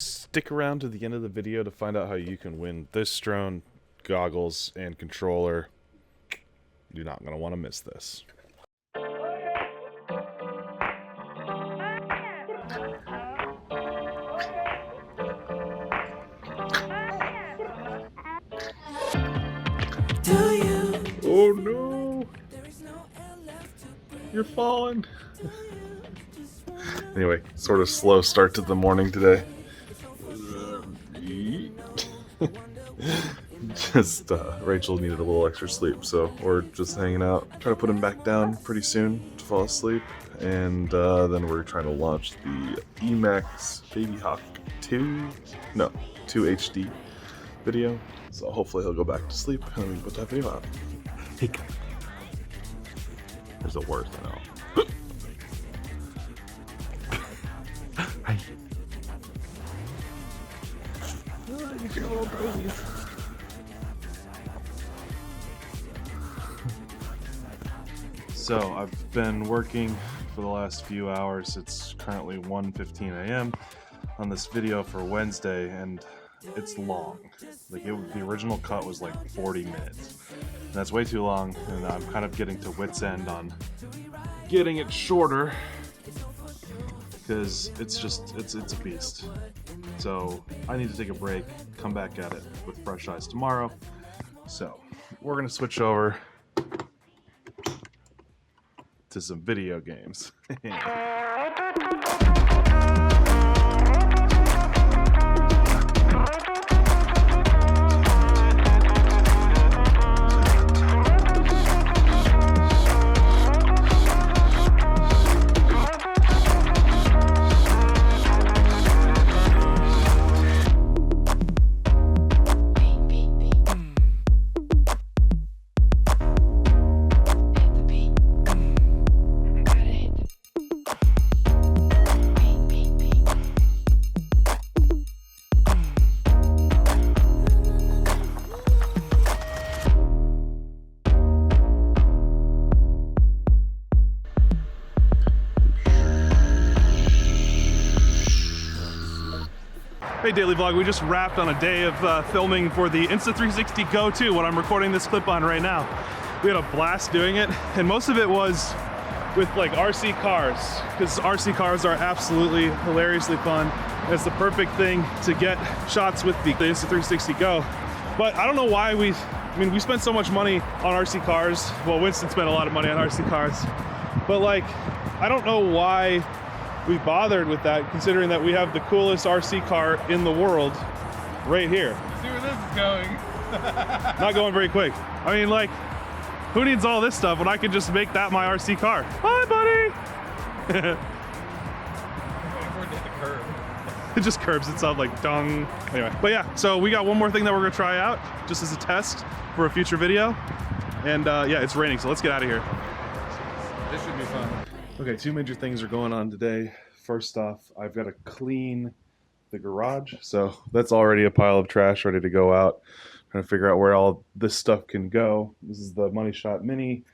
Stick around to the end of the video to find out how you can win this drone, goggles, and controller. You're not going to want to miss this. Oh no! You're falling! Anyway, sort of slow start to the morning today. Just Rachel needed a little extra sleep, so we're just hanging out. Trying to put him back down pretty soon to fall asleep, and then we're trying to launch the Emax Baby Hawk 2 HD video. So hopefully he'll go back to sleep and then we can put that video out. Hey, there's a worse than all. Hi. Oh, you your little babies. So I've been working for the last few hours. It's currently 1:15 a.m. on this video for Wednesday, and it's long. Like the original cut was like 40 minutes. And that's way too long, and I'm kind of getting to wit's end on getting it shorter because it's a beast. So I need to take a break, come back at it with fresh eyes tomorrow. So we're gonna switch over to some video games. Hey Daily Vlog, we just wrapped on a day of filming for the Insta360 Go 2, what I'm recording this clip on right now. We had a blast doing it, and most of it was with like RC cars, because RC cars are absolutely hilariously fun. And it's the perfect thing to get shots with the Insta360 Go. But I don't know why we spent so much money on RC cars. Well, Winston spent a lot of money on RC cars, but like, I don't know why we bothered with that, considering that we have the coolest RC car in the world right here. See where this is going. Not going very quick. I mean, like, who needs all this stuff when I can just make that my RC car? Hi, buddy! Waiting for it to hit the curb. It just curbs itself like dung. Anyway, but yeah, so we got one more thing that we're gonna try out just as a test for a future video. And yeah, it's raining, so let's get out of here. This should be fun. Okay, two major things are going on today. First off, I've got to clean the garage. So that's already a pile of trash ready to go out. Trying to figure out where all this stuff can go. This is the Money Shot Mini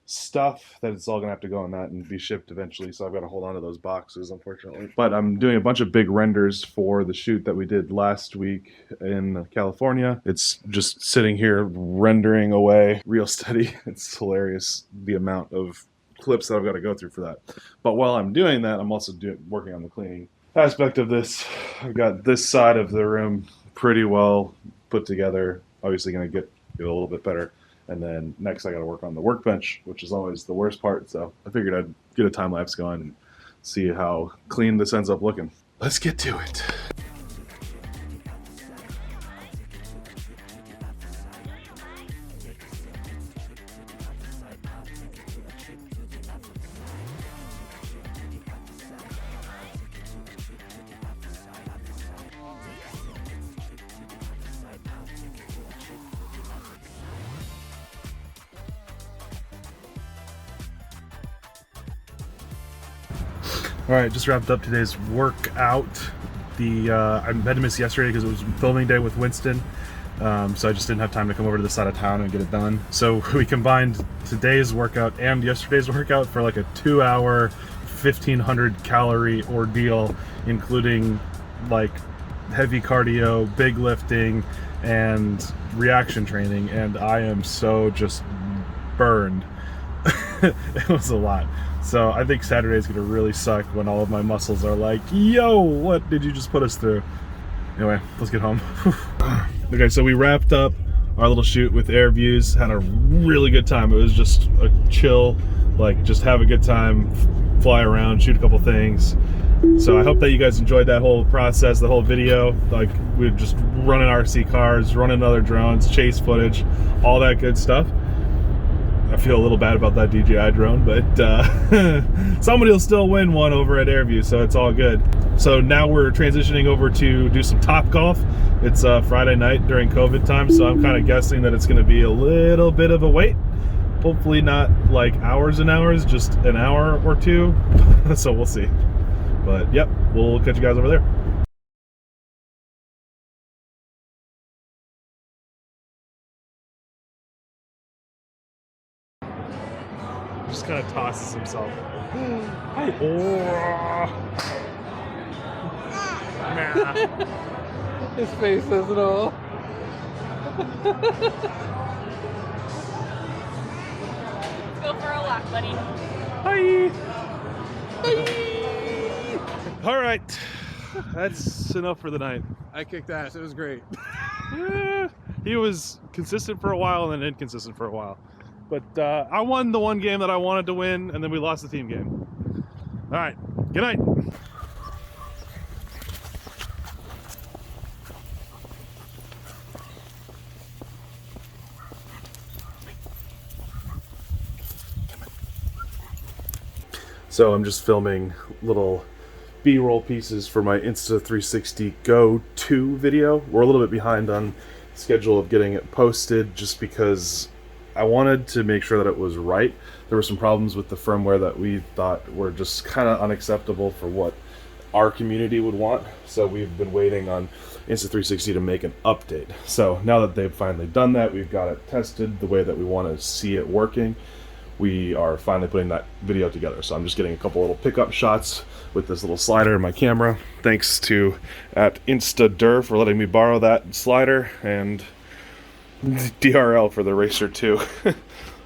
stuff that it's all gonna have to go on that and be shipped eventually. So I've got to hold on to those boxes, unfortunately. But I'm doing a bunch of big renders for the shoot that we did last week in California. It's just sitting here rendering away real steady. It's hilarious the amount of clips that I've got to go through for that. But while I'm doing that, I'm also working on the cleaning aspect of this. I've got this side of the room pretty well put together. Obviously going to get a little bit better. And then next I got to work on the workbench, which is always the worst part. So I figured I'd get a time lapse going and see how clean this ends up looking. Let's get to it. All right, just wrapped up today's workout. I had to miss yesterday because it was filming day with Winston, so I just didn't have time to come over to this side of town and get it done. So we combined today's workout and yesterday's workout for like a 2-hour, 1,500 calorie ordeal, including like heavy cardio, big lifting, and reaction training, and I am so just burned. It was a lot. So I think Saturday is going to really suck when all of my muscles are like, yo, what did you just put us through? Anyway, let's get home. Okay, so we wrapped up our little shoot with air views, had a really good time. It was just a chill, like just have a good time, fly around, shoot a couple things. So I hope that you guys enjoyed that whole process, the whole video. Like we were just running RC cars, running other drones, chase footage, all that good stuff. I feel a little bad about that DJI drone, but somebody will still win one over at Airview, so it's all good. So now we're transitioning over to do some Top Golf. It's Friday night during COVID time, so I'm kind of guessing that it's going to be a little bit of a wait. Hopefully not like hours and hours, just an hour or two. So we'll see. But yep, we'll catch you guys over there. Just kind of tosses himself. His face says it all. Go for a walk, buddy. Hi. All right, that's enough for the night. I kicked ass. It was great. He was consistent for a while and then inconsistent for a while. But I won the one game that I wanted to win, and then we lost the team game. All right, good night. So I'm just filming little B-roll pieces for my Insta360 Go 2 video. We're a little bit behind on schedule of getting it posted just because I wanted to make sure that it was right. There were some problems with the firmware that we thought were just kind of unacceptable for what our community would want. So we've been waiting on Insta360 to make an update. So now that they've finally done that, we've got it tested the way that we want to see it working. We are finally putting that video together. So I'm just getting a couple little pickup shots with this little slider in my camera. Thanks to at Insta360 for letting me borrow that slider, and DRL for the Racer 2.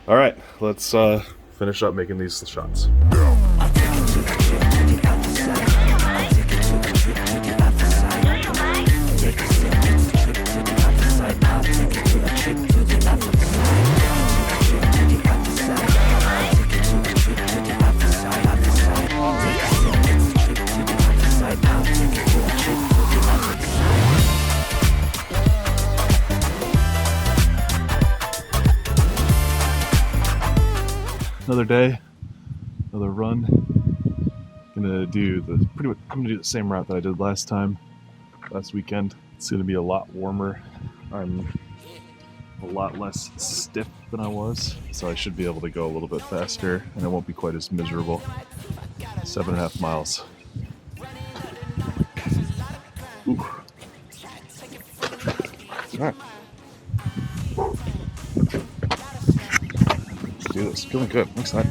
All right, let's finish up making these shots. Another day, another run. I'm gonna do the same route that I did last weekend. It's gonna be a lot warmer. I'm a lot less stiff than I was, so I should be able to go a little bit faster, and it won't be quite as miserable. 7.5 miles. Ooh. All right. Do this. Feeling good. Looks like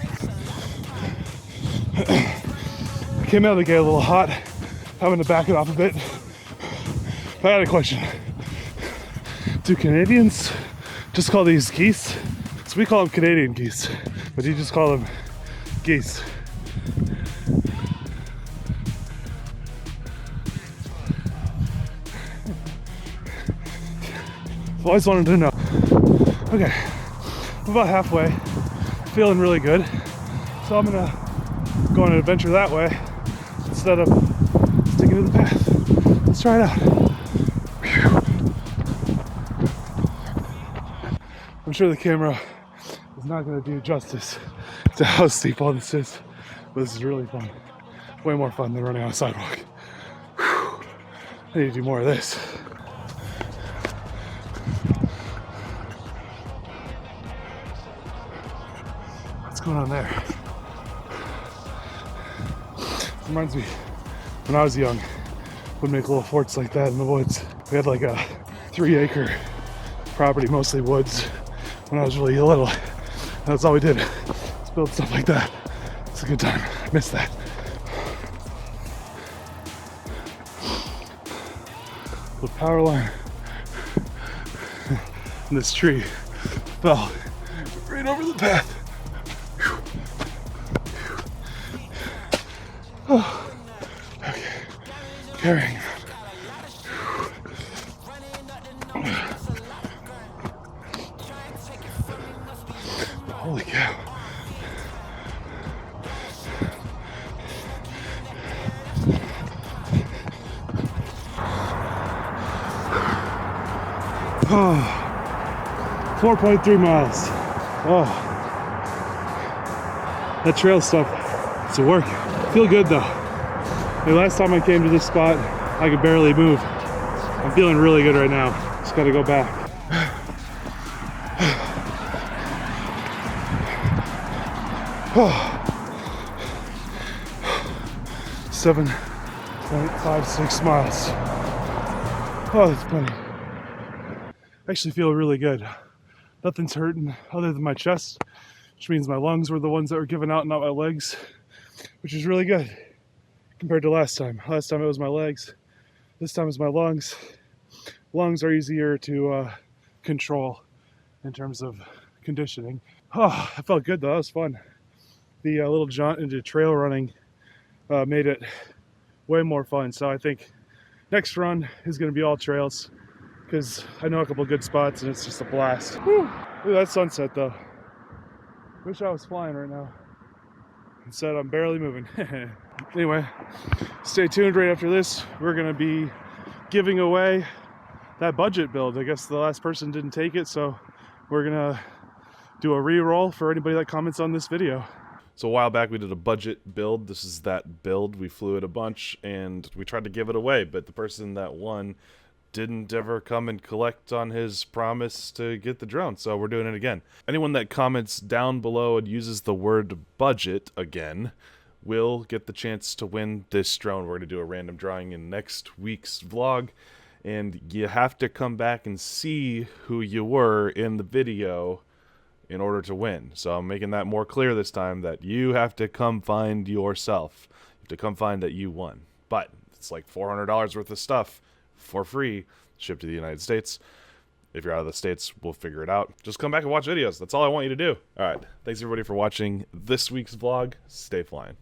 I came out of the gate a little hot, having to back it off a bit. But I had a question. Do Canadians just call these geese? So we call them Canadian geese, but you just call them geese. I've always wanted to know. Okay, I'm about halfway. Feeling really good, so I'm gonna go on an adventure that way instead of sticking to the path. Let's try it out. Whew. I'm sure the camera is not gonna do justice to how steep all this is, but this is really fun. Way more fun than running on a sidewalk. Whew. I need to do more of this. Going on there. Reminds me when I was young, we'd make little forts like that in the woods. We had like a 3-acre property, mostly woods, when I was really little. That's all we did. Let's build stuff like that. It's a good time. I miss that. the power line and this tree fell right over the path. Oh, okay, carrying. Holy cow. Oh, 4.3 miles. Oh, that trail stuff, it's a work. Feel good though. The last time I came to this spot, I could barely move. I'm feeling really good right now. Just gotta go back. Oh. 7.56 miles. Oh, that's plenty. I actually feel really good. Nothing's hurting other than my chest, which means my lungs were the ones that were giving out, not my legs, which is really good compared to last time. Last time it was my legs. This time it's my lungs. Lungs are easier to control in terms of conditioning. Oh, I felt good though. That was fun. The little jaunt into trail running made it way more fun. So I think next run is going to be all trails because I know a couple good spots and it's just a blast. Whew. Look at that sunset though. Wish I was flying right now. Instead I'm barely moving. Anyway, stay tuned. Right after this we're going to be giving away that budget build. I guess the last person didn't take it, so we're going to do a re-roll for anybody that comments on this video. So a while back we did a budget build. This is that build. We flew it a bunch and we tried to give it away, but the person that won didn't ever come and collect on his promise to get the drone, so we're doing it again. Anyone that comments down below and uses the word budget again will get the chance to win this drone. We're going to do a random drawing in next week's vlog, and you have to come back and see who you were in the video in order to win. So I'm making that more clear this time, that you have to come find yourself. You have to come find that you won. But it's like $400 worth of stuff for free, shipped to the United States. If you're out of the States, we'll figure it out. Just come back and watch videos. That's all I want you to do. All right. Thanks everybody for watching this week's vlog. Stay flying.